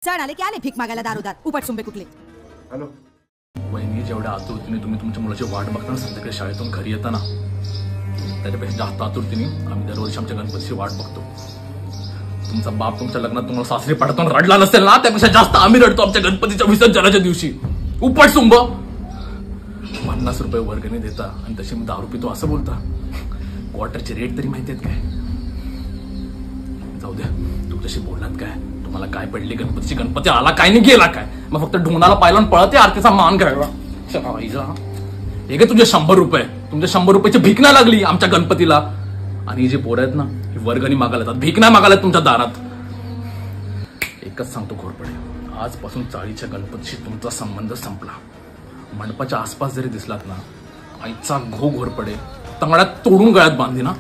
सण आले की आले भीक मागायला दारोदार उपटसुंबे कुठले. हॅलो वहिनी, जेवढ्या आतुरतेने तुम्ही तुमच्या मुलाची वाट बघताना संध्याकाळी शाळेतून घरी येताना, त्याच्यापेक्षा जास्त आतुरतेने आम्ही दरवर्षी आमच्या गणपतीची वाट बघतो. तुमचा बाप तुमच्या लग्नात तुम्हाला सासरी पाठवून रडला नसेल ना, त्यापेक्षा जास्त आम्ही रडतो आमच्या गणपतीच्या विसर्जनाच्या दिवशी. उपटसुंब 50 रुपये वर्गणी देता आणि तशी मी दारू पितो असं बोलता. क्वार्टरचे रेट तरी माहिती आहेत काय? जाऊ द्या, तुमच्याशी बोलण्यात काय, तुम्हाला काय पडली गणपतीची? गणपती आला काय नाही गेला काय? मग फक्त ढोनाला पाहिला आणि पळते आरतीचा मान घ्यायला. हे काय तुझे 100 रुपये? तुमच्या 100 रुपयाची भीक नाही लागली आमच्या गणपतीला. आणि जे पोरं आहेत ना, ही वर्गणी मागायला येतात, भीक नाही मागायला तुमच्या दारात. एकच सांगतो घोरपडे, आजपासून चाळीच्या गणपतीशी तुमचा संबंध संपला. मंडपाच्या आसपास जरी दिसलात ना, आईचा घोरपडे तंगड्यात तोडून गळ्यात बांधे ना.